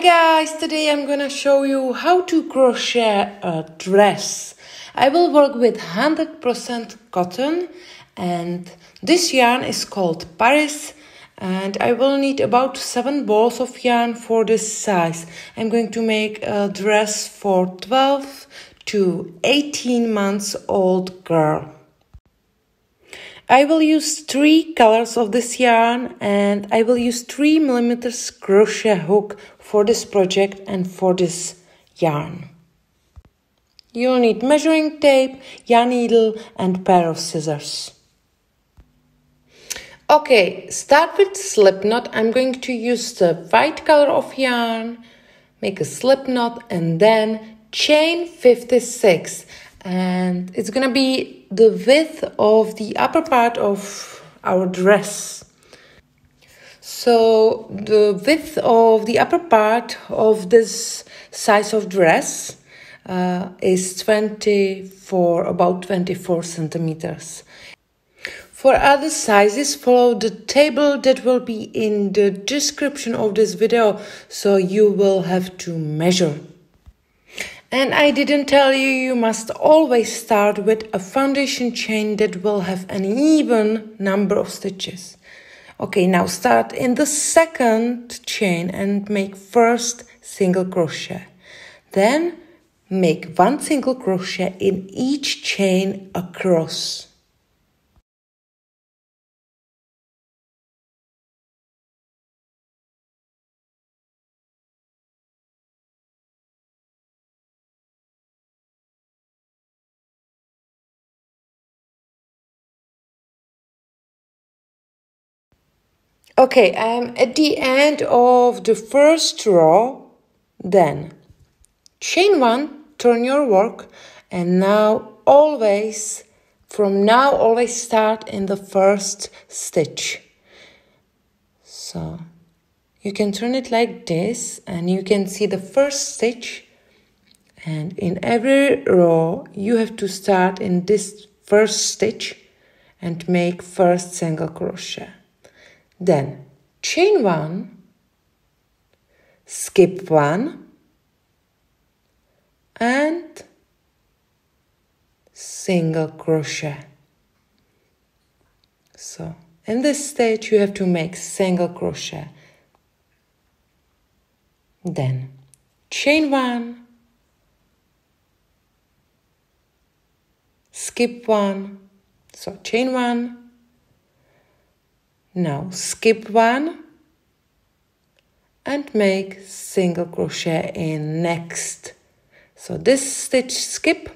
guys, today I'm gonna show you how to crochet a dress. I will work with 100% cotton and this yarn is called Paris and I will need about 7 balls of yarn for this size. I'm going to make a dress for 12 to 18 months old girl. I will use 3 colors of this yarn and I will use 3mm crochet hook for this project and for this yarn. You'll need measuring tape, yarn needle and pair of scissors. Okay, start with slip knot. I'm going to use the white color of yarn, make a slip knot and then chain 56. And it's gonna be the width of the upper part of our dress. So the width of the upper part of this size of dress is about 24 centimeters. For other sizes, follow the table that will be in the description of this video, so you will have to measure. And I didn't tell you, you must always start with a foundation chain that will have an even number of stitches. Okay, now start in the second chain and make first single crochet. Then make 1 single crochet in each chain across. Okay, I'm at the end of the first row, then chain 1, turn your work, and now always start in the first stitch. So you can turn it like this and you can see the first stitch, and in every row you have to start in this first stitch and make first single crochet. Then chain 1, skip 1 and single crochet. So in this stage you have to make single crochet. Then chain 1, skip 1, so chain 1. Now skip 1 and make single crochet in next. So this stitch skip,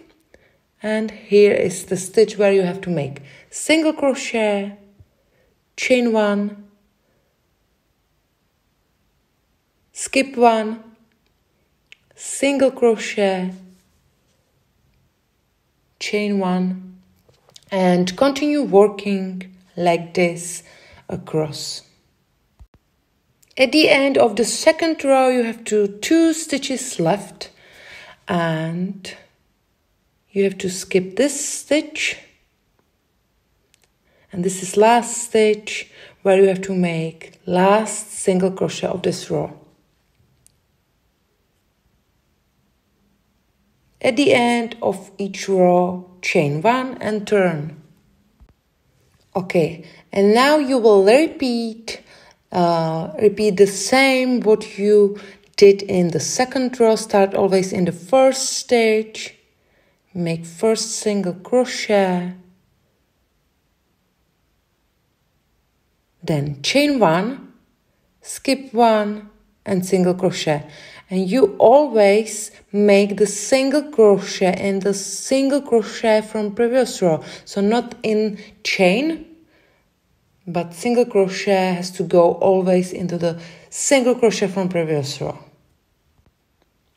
and here is the stitch where you have to make single crochet, chain 1, skip 1, single crochet, chain 1, and continue working like this across. At the end of the second row you have 2 stitches left and you have to skip this stitch, and this is last stitch where you have to make last single crochet of this row. At the end of each row chain 1 and turn. Okay, and now you will repeat the same what you did in the second row. Start always in the first stage, make first single crochet, then chain 1, skip 1 and single crochet. And you always make the single crochet in the single crochet from previous row. So not in chain, but single crochet has to go always into the single crochet from previous row.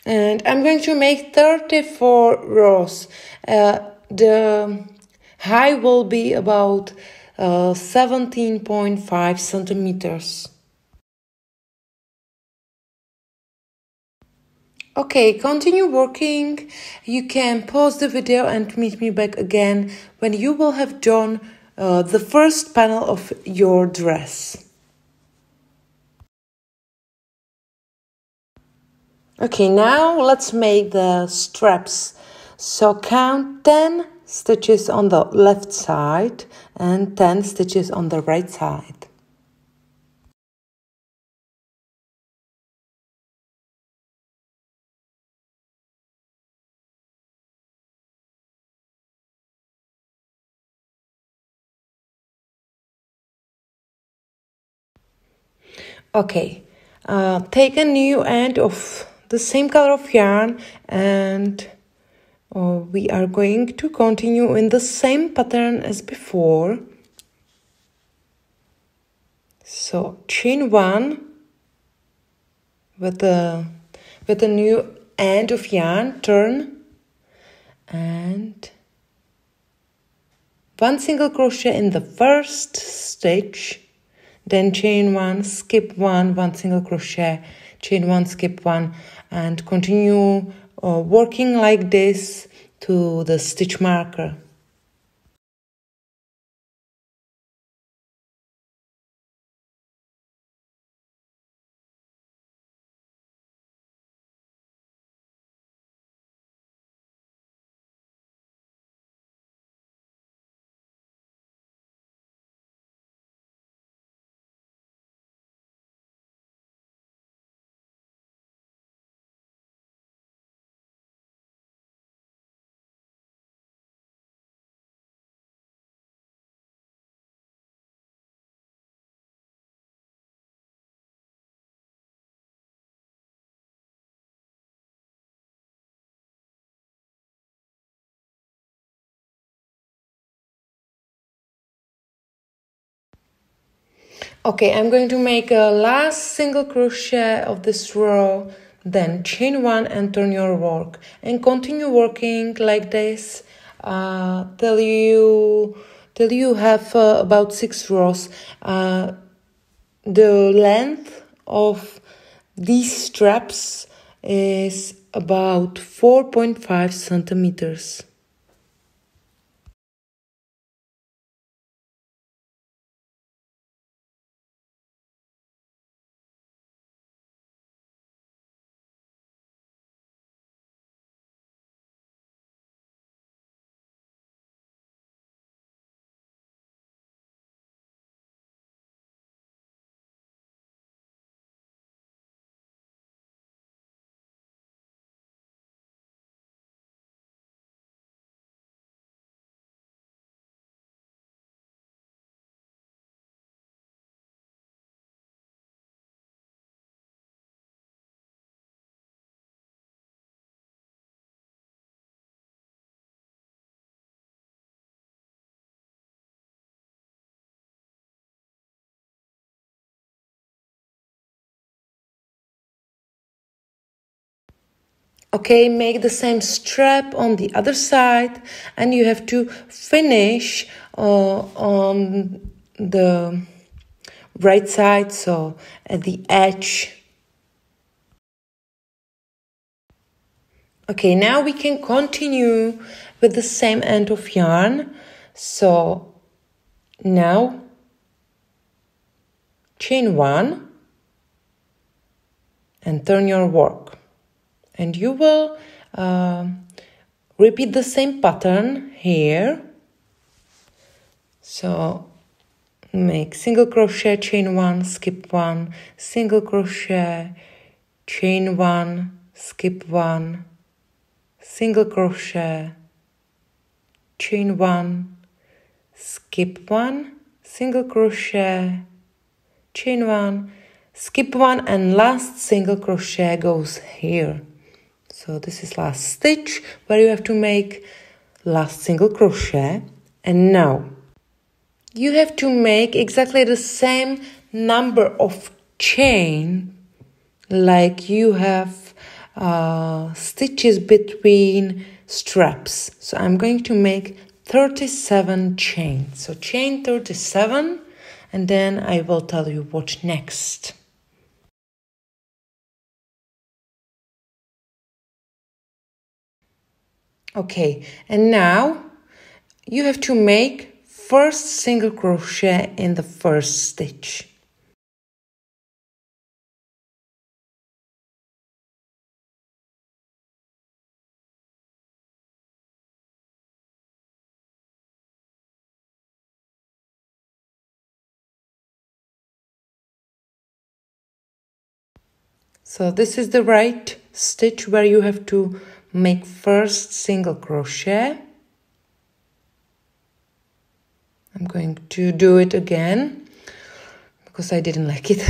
And I'm going to make 34 rows. The height will be about 17.5 centimeters. Okay, continue working. You can pause the video and meet me back again when you will have done the first panel of your dress. Okay, now let's make the straps. So count 10 stitches on the left side and 10 stitches on the right side. Okay, take a new end of the same color of yarn and we are going to continue in the same pattern as before. So chain 1 with a new end of yarn, turn, and 1 single crochet in the first stitch, then chain 1, skip 1, 1 single crochet, chain 1, skip 1, and continue working like this to the stitch marker. Okay, I'm going to make a last single crochet of this row, then chain 1 and turn your work, and continue working like this till you have about 6 rows. The length of these straps is about 4.5 centimeters. Okay, make the same strap on the other side, and you have to finish on the right side, so at the edge. Okay, now we can continue with the same end of yarn. So now chain 1 and turn your work. And you will repeat the same pattern here. So make single crochet, chain 1, skip 1, single crochet, chain 1, skip 1, single crochet, chain 1, skip 1, single crochet, chain 1, skip 1, and last single crochet goes here. So this is last stitch where you have to make last single crochet, and now you have to make exactly the same number of chain like you have stitches between straps. So I'm going to make 37 chains. So chain 37, and then I will tell you what next. Okay, and now you have to make first single crochet in the first stitch. So this is the right stitch where you have to make first single crochet. I'm going to do it again because I didn't like it.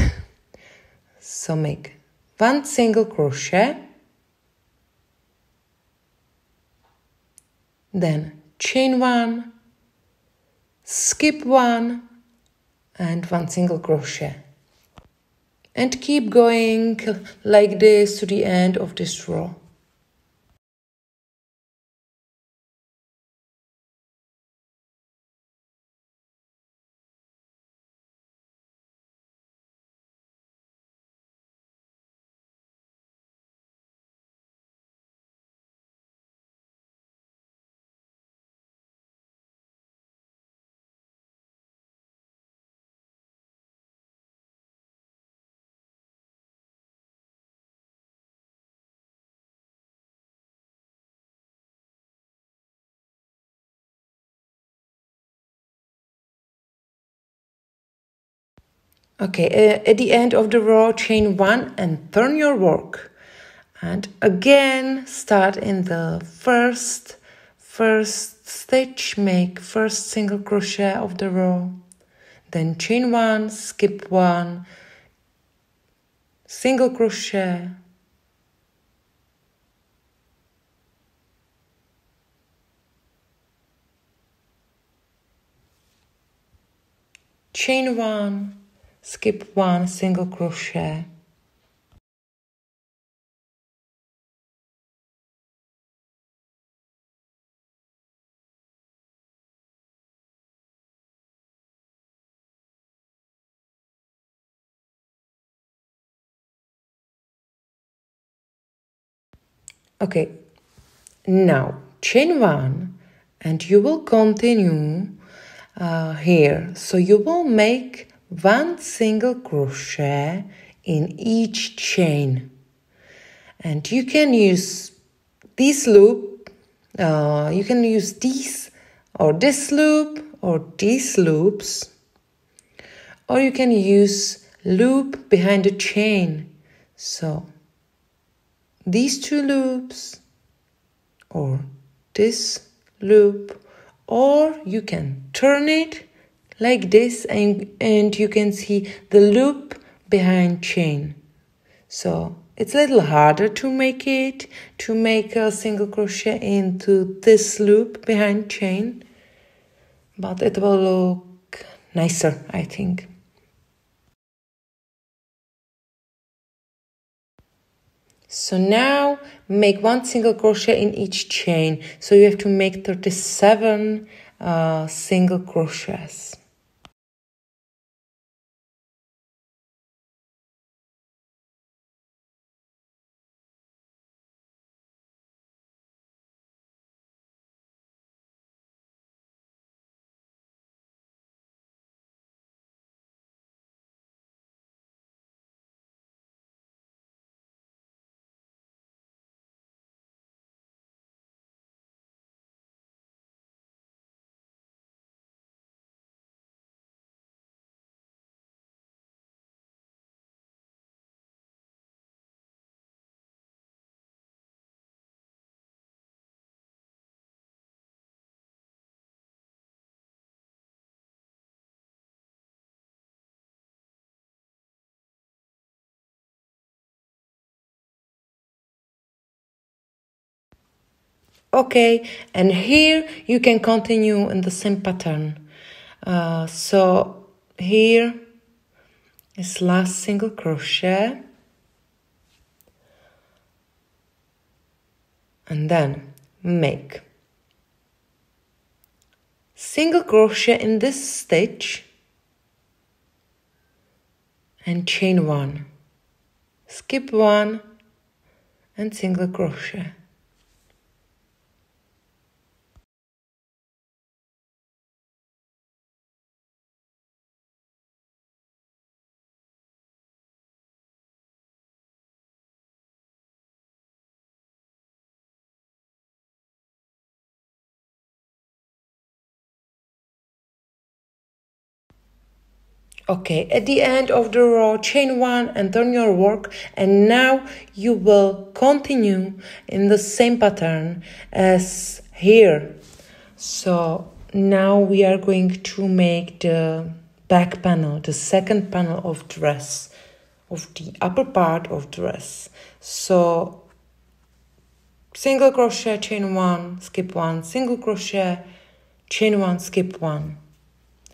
So make one single crochet, then chain one, skip one, and one single crochet. And keep going like this to the end of this row. Okay, at the end of the row, chain one and turn your work. And again, start in the first stitch, make first single crochet of the row. Then chain one, skip one, single crochet. Chain one, skip one, single crochet. Okay, now chain one and you will continue here. So you will make one single crochet in each chain. And you can use this loop, you can use these or this loop or these loops, or you can use loop behind the chain. So these two loops or this loop, or you can turn it like this and you can see the loop behind chain. So it's a little harder to make a single crochet into this loop behind chain, but it will look nicer, I think. So now make one single crochet in each chain. So you have to make 37 single crochets. Okay, and here you can continue in the same pattern. So here is last single crochet, and then make single crochet in this stitch and chain one, skip one and single crochet. Okay, at the end of the row, chain 1 and turn your work, and now you will continue in the same pattern as here. So now we are going to make the back panel, the second panel of dress, of the upper part of dress. So single crochet, chain 1, skip 1, single crochet, chain 1, skip 1.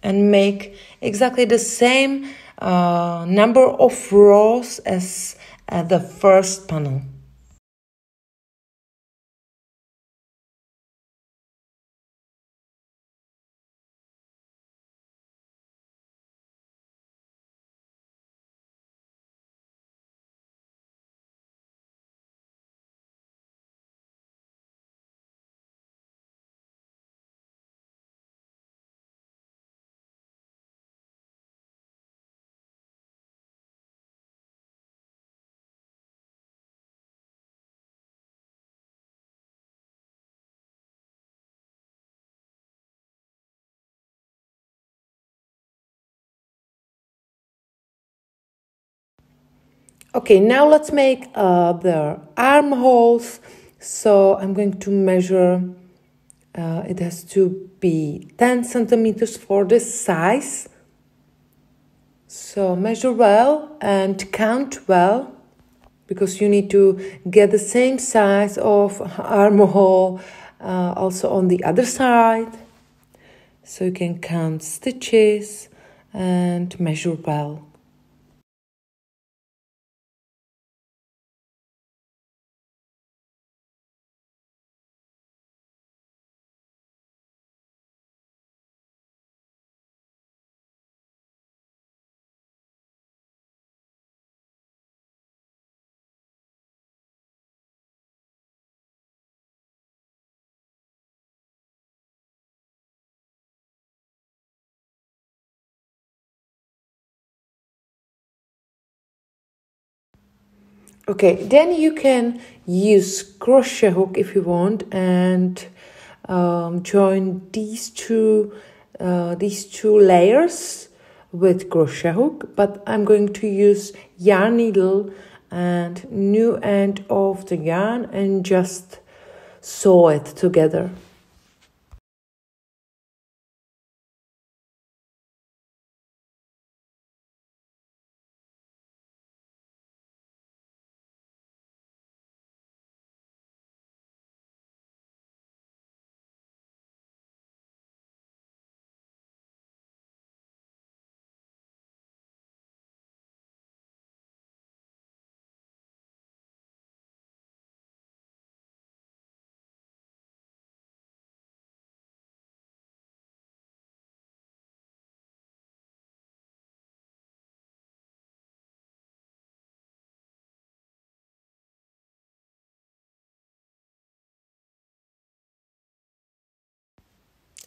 And make exactly the same number of rows as at the first panel. Okay, now let's make the armholes. So I'm going to measure, it has to be 10 centimeters for this size. So measure well and count well, because you need to get the same size of armhole also on the other side. So you can count stitches and measure well. Okay, then you can use crochet hook if you want, and join these two layers with crochet hook. But I'm going to use yarn needle and new end of the yarn and just sew it together.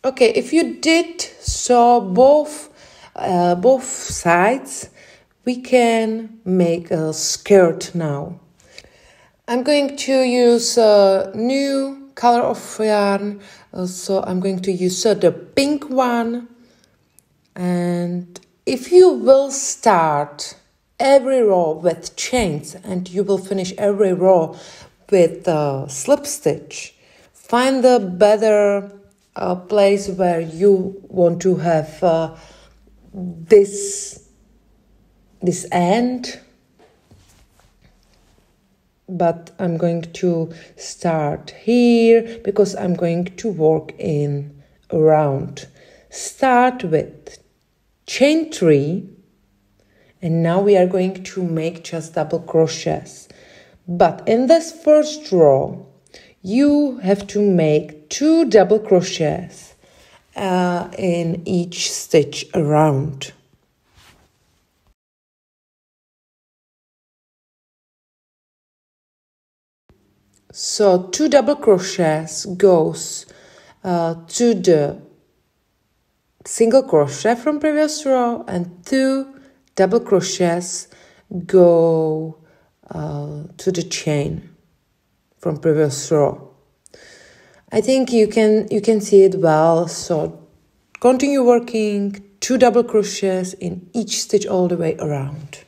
Okay, if you did sew both sides, we can make a skirt now. I'm going to use a new color of yarn, so I'm going to use the pink one. And if you will start every row with chains and you will finish every row with slip stitch, find the better place where you want to have this end. But I'm going to start here because I'm going to work in around. Start with chain 3, and now we are going to make just double crochets. But in this first row, you have to make 2 double crochets in each stitch around. So 2 double crochets goes to the single crochet from previous row, and 2 double crochets go to the chain from previous row. I think you can see it well, so Continue working 2 double crochets in each stitch all the way around.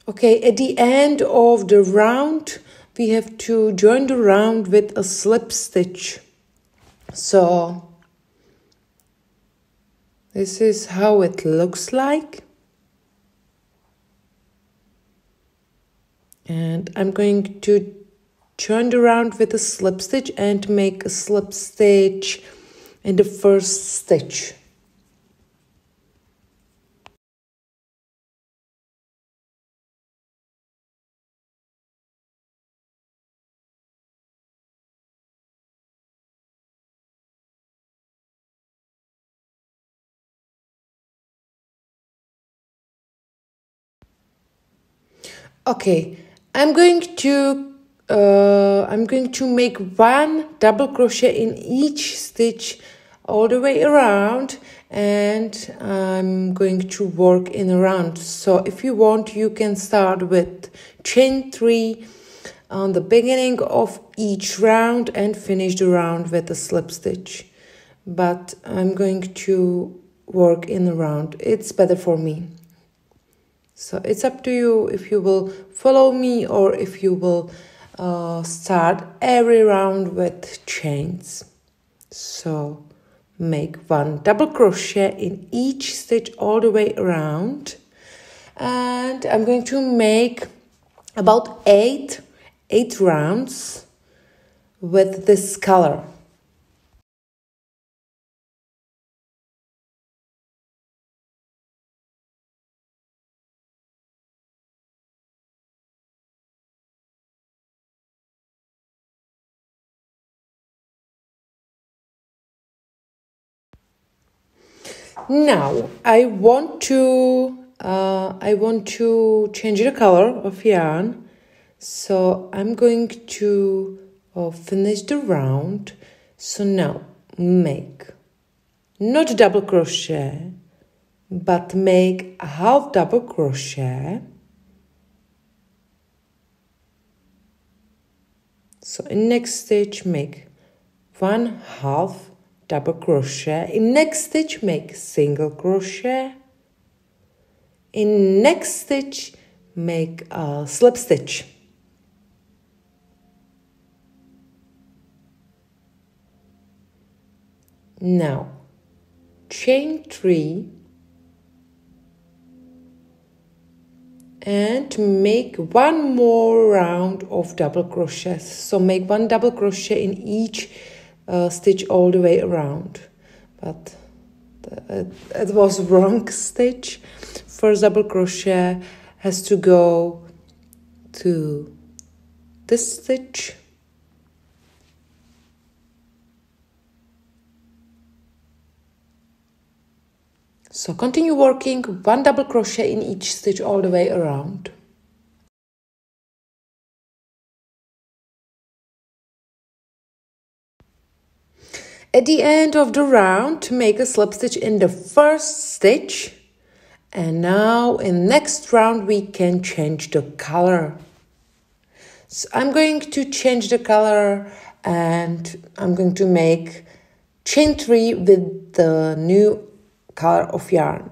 Okay, at the end of the round, we have to join the round with a slip stitch. So this is how it looks like. And I'm going to join the round with a slip stitch and make a slip stitch in the first stitch. Okay, I'm going to make 1 double crochet in each stitch all the way around, and I'm going to work in a round. So if you want, you can start with chain 3 on the beginning of each round and finish the round with a slip stitch. But I'm going to work in a round. It's better for me. So it's up to you if you will follow me or if you will start every round with chains. So make 1 double crochet in each stitch all the way around. And I'm going to make about 8 rounds with this color. Now I want to change the color of yarn, so I'm going to finish the round. So now make not double crochet, but make a half double crochet. So in next stitch make 1 half double crochet. In next stitch make single crochet. In next stitch make a slip stitch. Now chain 3 and make 1 more round of double crochets. So make 1 double crochet in each stitch all the way around, but it was wrong stitch. First double crochet has to go to this stitch, so continue working 1 double crochet in each stitch all the way around. At the end of the round, make a slip stitch in the first stitch. And now in next round, we can change the color. So I'm going to change the color and I'm going to make chain 3 with the new color of yarn.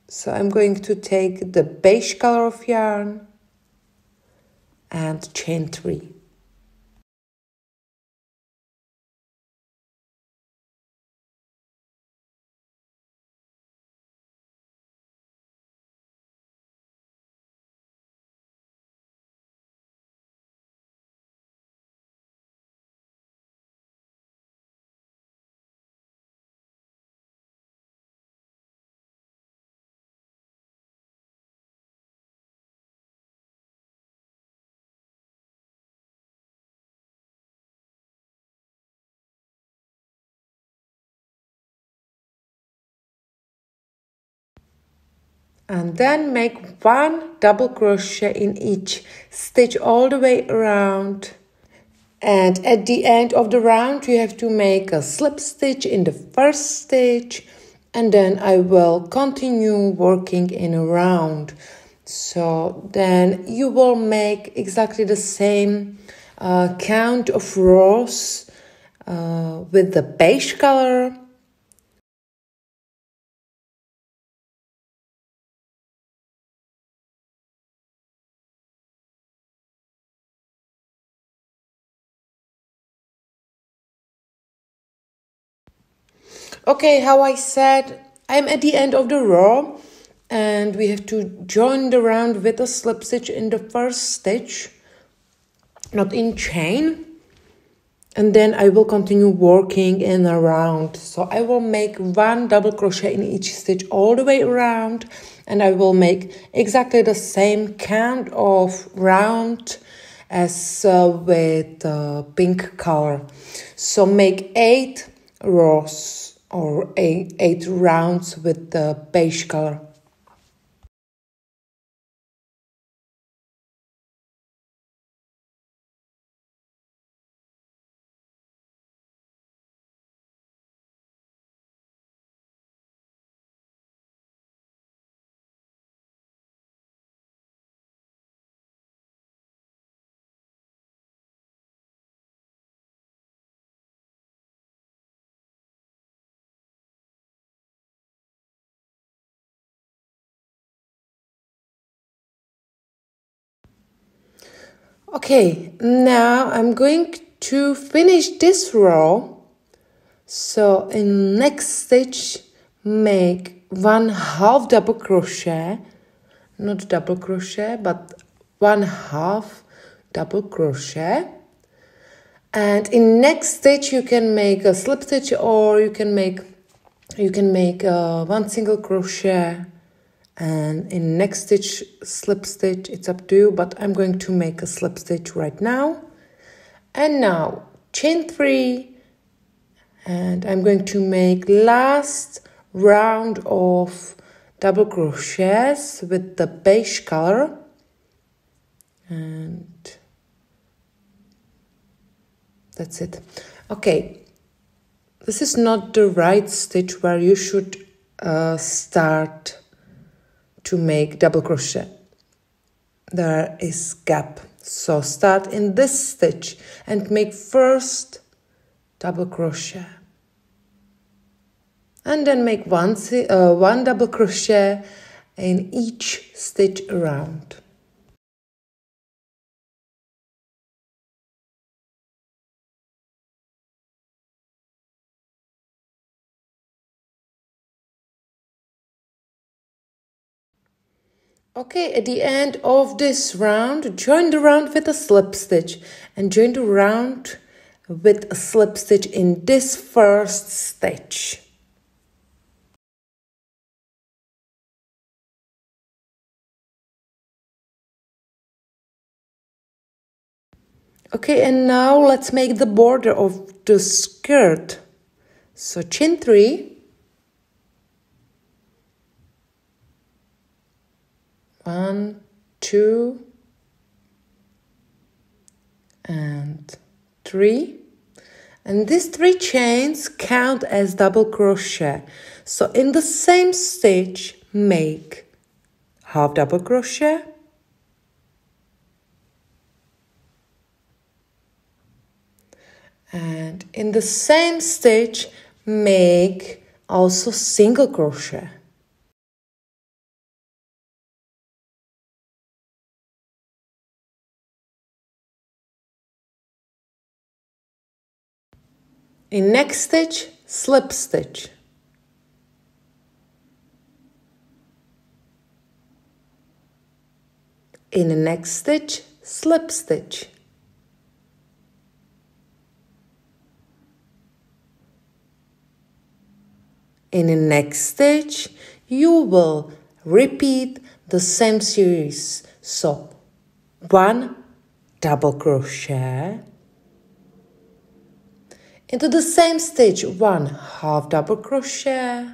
So I'm going to take the beige color of yarn and chain 3. And then make 1 double crochet in each stitch all the way around. And at the end of the round you have to make a slip stitch in the first stitch, and then I will continue working in a round. So then you will make exactly the same count of rows with the beige color. Okay, how I said, I'm at the end of the row and we have to join the round with a slip stitch in the first stitch, not in chain. And then I will continue working in a round. So I will make 1 double crochet in each stitch all the way around, and I will make exactly the same count of round as with pink color. So make 8 rows or 8 rounds with the beige color. Okay, now I'm going to finish this row. So in next stitch, make 1/2 double crochet, not double crochet, but 1/2 double crochet. And in next stitch, you can make a slip stitch, or you can make 1 single crochet. And in next stitch, slip stitch, it's up to you, but I'm going to make a slip stitch right now. And now chain 3, and I'm going to make last round of double crochets with the beige color. And that's it. Okay, this is not the right stitch where you should start to make double crochet. There is gap, so start in this stitch and make first double crochet, and then make one double crochet in each stitch around. Okay, at the end of this round, join the round with a slip stitch, and join the round with a slip stitch in this first stitch. Okay, and now let's make the border of the skirt. So chain 3. 1, 2, and 3. And these 3 chains count as double crochet. So in the same stitch, make half double crochet, And in the same stitch, make also single crochet. In next stitch, slip stitch. In the next stitch, slip stitch. In the next stitch, you will repeat the same series. So, 1 double crochet, into the same stitch 1 half double crochet,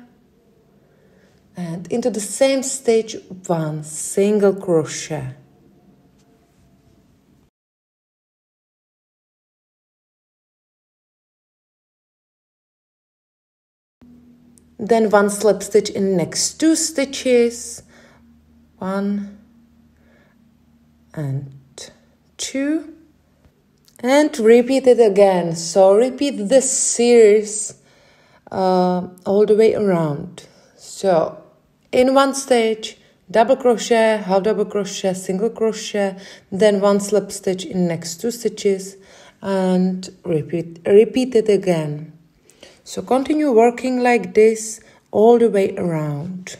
and into the same stitch 1 single crochet. Then 1 slip stitch in next 2 stitches, 1 and 2, and repeat it again. So repeat this series all the way around. So in 1 stitch, double crochet, half double crochet, single crochet, then 1 slip stitch in next 2 stitches, and repeat it again. So continue working like this all the way around.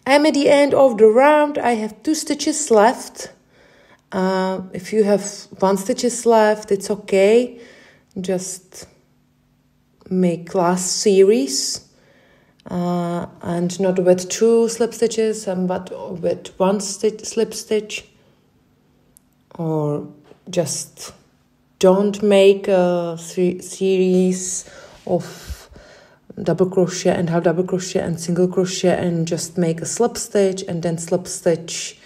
I'm at the end of the round. I have 2 stitches left. If you have 1 stitches left, it's okay. Just make last series and not with 2 slip stitches, but with 1 slip stitch, or just don't make a series of double crochet and half double crochet and single crochet, and just make a slip stitch and then slip stitch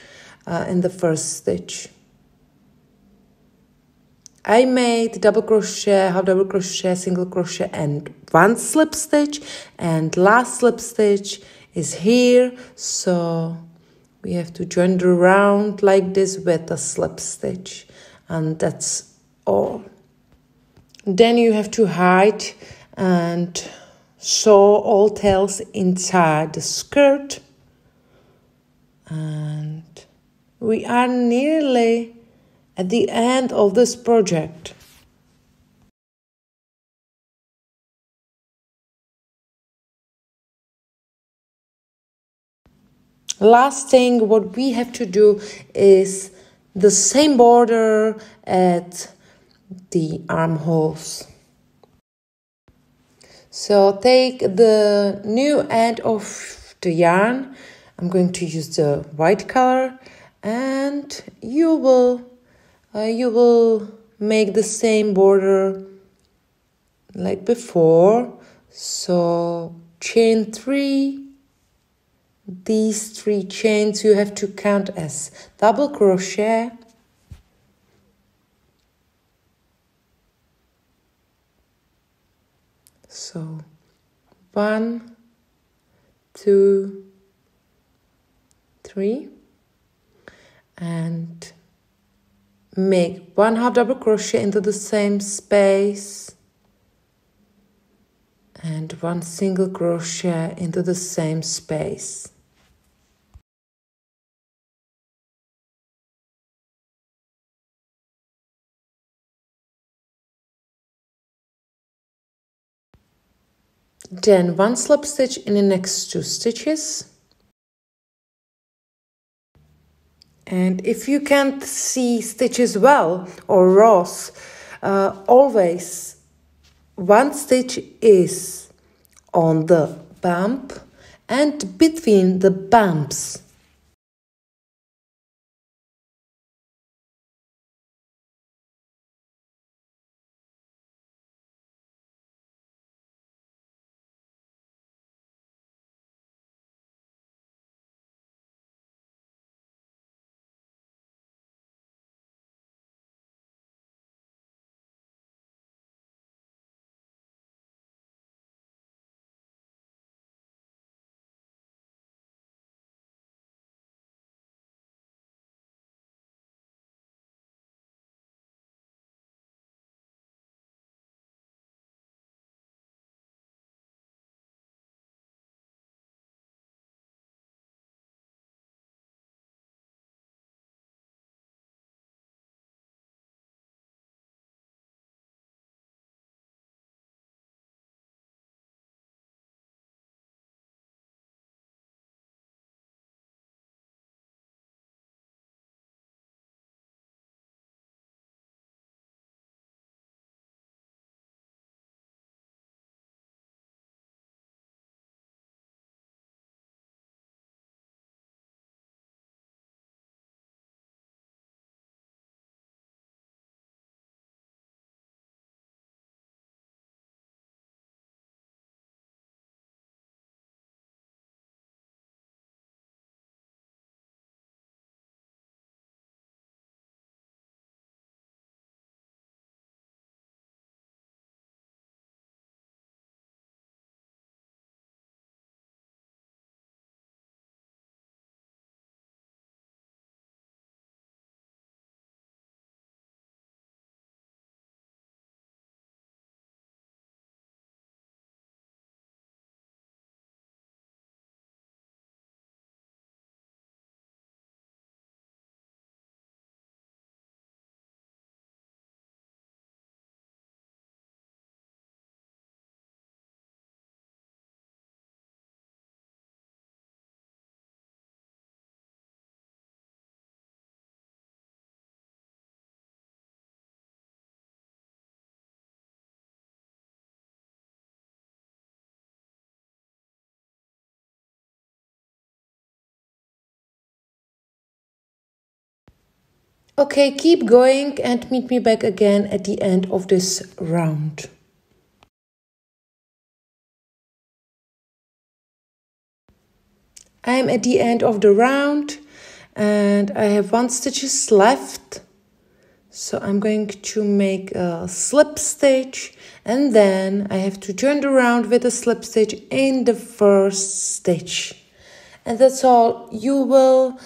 in the first stitch. I made double crochet, half double crochet, single crochet and 1 slip stitch, and last slip stitch is here, so we have to join the round like this with a slip stitch, and that's all. Then you have to hide and sew all tails inside the skirt, and we are nearly at the end of this project. Last thing what we have to do is the same border at the armholes. So take the new end of the yarn. I'm going to use the white color, and you will make the same border like before. So chain 3. These 3 chains you have to count as double crochet. So 1, 2, 3, and make 1 half double crochet into the same space, and 1 single crochet into the same space. Then 1 slip stitch in the next 2 stitches. And if you can't see stitches well or rows, always 1 stitch is on the bump and between the bumps. Okay, keep going and meet me back again at the end of this round. I am at the end of the round and I have 1 stitch left. So I'm going to make a slip stitch and then I have to turn the round with a slip stitch in the first stitch. And that's all. You will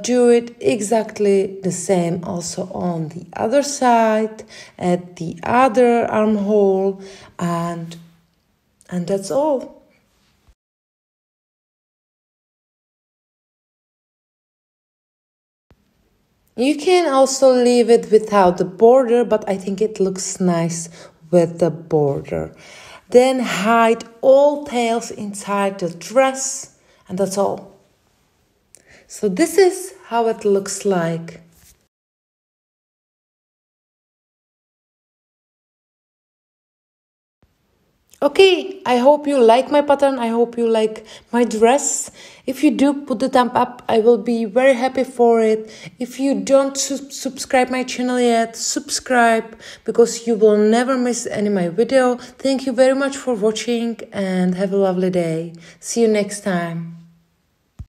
do it exactly the same also on the other side, at the other armhole, and that's all. You can also leave it without the border, but I think it looks nice with the border. Then hide all tails inside the dress, and that's all. So this is how it looks like. Okay, I hope you like my pattern. I hope you like my dress. If you do, put the thumb up. I will be very happy for it. If you don't subscribe my channel yet, subscribe because you will never miss any of my video. Thank you very much for watching and have a lovely day. See you next time.